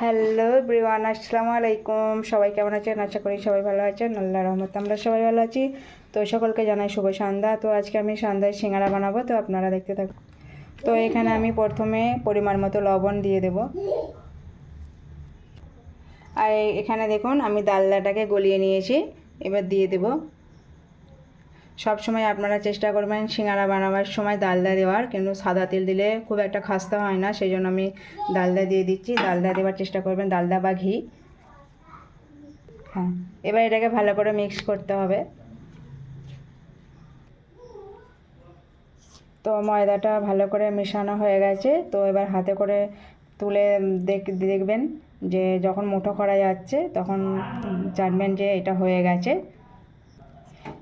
Hello everyone, আসসালামু আলাইকুম। সবাই কেমন আছেন? আশা করি সবাই ভালো আছেন। আল্লাহর রহমতে আমরা সবাই ভালো আছি। তো সকলকে জানাই শুভ সন্ধ্যা। তো আজকে আমি সন্ধ্যায় সিঙ্গারা বানাবো, তো আপনারা দেখতে থাকুন। তো এখানে আমি প্রথমে পরিমাণ মতো লবণ দিয়ে দেব। আর এখানে দেখুন আমি ডালদাটাকে গলিয়ে নিয়েছি, এবার দিয়ে দেব। সব সময় আপনারা চেষ্টা করবেন সিঙ্গারা বানাবার সময় ডালদা দেওয়ার, কিন্তু সাদা তেল দিলে খুব একটা খাস্তা হয় না, সেই জন্য আমি ডালদা দিয়ে দিচ্ছি। ডালদা দেওয়ার চেষ্টা করবেন, ডালদা বা ঘি। হ্যাঁ, এবার এটাকে ভালো করে মিক্স করতে হবে। তো ময়দাটা ভালো করে মেশানো হয়ে গেছে। তো এবার হাতে করে তুলে দেখবেন যে যখন মুঠো করা যাচ্ছে তখন জানবেন যে এটা হয়ে গেছে।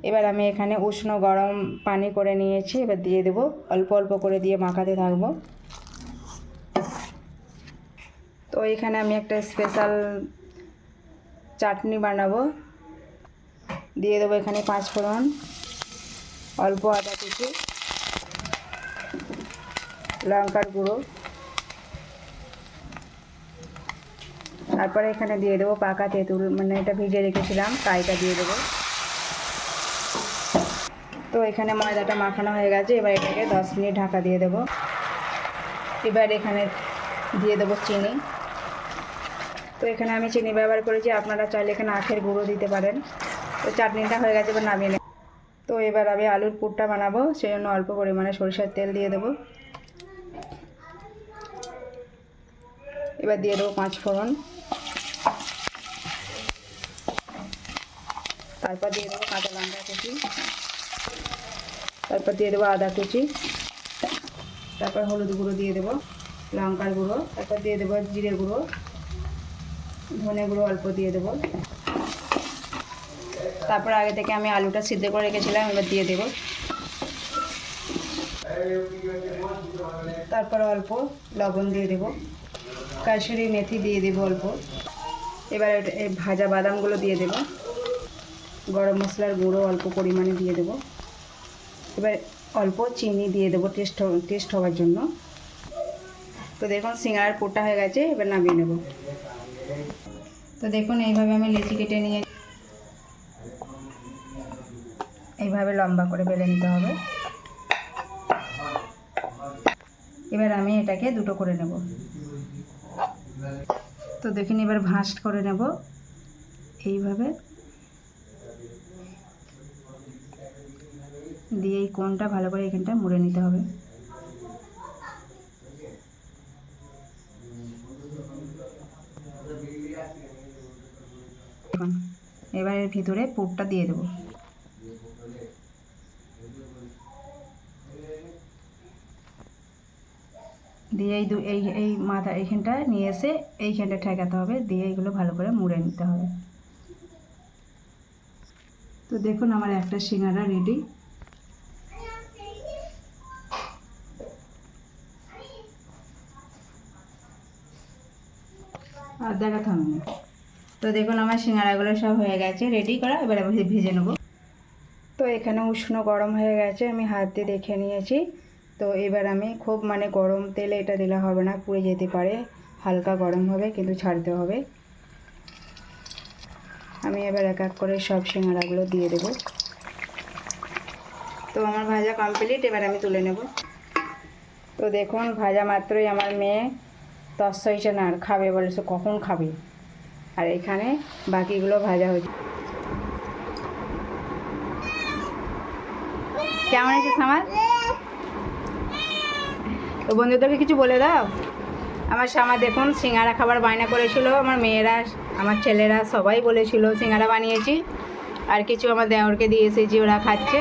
এবার আমি এখানে উষ্ণ গরম পানি করে নিয়েছি, এবার দিয়ে দেব। অল্প অল্প করে দিয়ে মাখাতে থাকবো। তো এখানে আমি একটা স্পেশাল চাটনি বানাবো, দিয়ে দেবো এখানে 5 ফোড়ন, অল্প আদা কুচি, লঙ্কার গুঁড়ো, তারপরে এখানে দিয়ে দেবো পাকা তেঁতুল, মানে এটা ভিজে রেখেছিলাম তাইটা দিয়ে দেবো। তো এখানে ময়দাটা মাখানো হয়ে গেছে, এবার এটাকে 10 মিনিট ঢাকা দিয়ে দেবো। এবার এখানে দিয়ে দেবো চিনি। তো এখানে আমি চিনি ব্যবহার করেছি, আপনারা চাইলে এখানে আখের গুঁড়ো দিতে পারেন। তো চাটনিটা হয়ে গেছে, এবার নামিয়ে নেব। তো এবার আমি আলুর পুরটা বানাবো, সেই জন্য অল্প পরিমাণে সরিষার তেল দিয়ে দেবো। এবার দিয়ে দেবো 5 ফোড়ন, তারপর দিয়ে দেবো কাঁচা লঙ্কা কুচি, তারপর দিয়ে দেবো আদা কুচি, তারপর হলুদ গুঁড়ো দিয়ে দেবো, লঙ্কার গুঁড়ো, তারপর দিয়ে দেবো জিরে গুঁড়ো, ধনে গুঁড়ো অল্প দিয়ে দেবো। তারপর আগে থেকে আমি আলুটা সিদ্ধ করে রেখেছিলাম, এবার দিয়ে দেবো। তারপর অল্প লবণ দিয়ে দেবো, কাসুরি মেথি দিয়ে দেবো অল্প। এবার এই ভাজা বাদামগুলো দিয়ে দেবো, গরম মশলার গুঁড়ো অল্প পরিমাণে দিয়ে দেবো। এবার অল্প চিনি দিয়ে দেবো টেস্ট হওয়ার জন্য। তো দেখুন সিঙ্গারার পুরটা হয়ে গেছে, এবার নামিয়ে নেব। তো দেখুন এইভাবে আমি লেচি কেটে নিয়ে এইভাবে লম্বা করে বেলে নিতে হবে। এবার আমি এটাকে দুটো করে নেব। তো দেখুন এবার ভাঁজ করে নেব এইভাবে দিয়ে এই কোণটা ভালো করে এখানটা মুড়ে নিতে হবে। এবার এর ভিতরে পুরটা দিয়ে দেবো। দিয়ে এই মাথা এইখানটা নিয়ে এসে এইখানটা ঠেকাতে হবে, দিয়ে এইগুলো ভালো করে মুড়ে নিতে হবে। তো দেখুন আমার একটা সিঙ্গারা রেডি। আর দেখাতে হবে না। তো দেখুন আমার সিঙ্গারাগুলো সব হয়ে গেছে রেডি করা, এবার আমি ভেজে নেব। তো এখানে উষ্ণ গরম হয়ে গেছে, আমি হাত দিয়ে দেখে নিয়েছি। তো এবার আমি খুব গরম তেলে এটা দিলে হবে না, পুড়ে যেতে পারে। হালকা গরম হবে, কিন্তু ছাড়তে হবে। আমি এবার এক এক করে সব সিঙ্গারাগুলো দিয়ে দেব। তো আমার ভাজা কমপ্লিট, এবার আমি তুলে নেব। তো দেখুন ভাজা মাত্রই আমার মেয়ে তস হয়েছে না, আর খাবে বলেছে কখন খাবে। আর এখানে বাকিগুলো ভাজা হয়েছে। কেমন আছে সামার? তো বন্ধুদেরকে কিছু বলে দাও। আমার সামা দেখুন সিঙ্গারা খাবার বায়না করেছিল, আমার মেয়েরা আমার ছেলেরা সবাই বলেছিল সিঙ্গারা বানিয়েছি। আর কিছু আমার দেওরকে দিয়ে এসেছি, ওরা খাচ্ছে।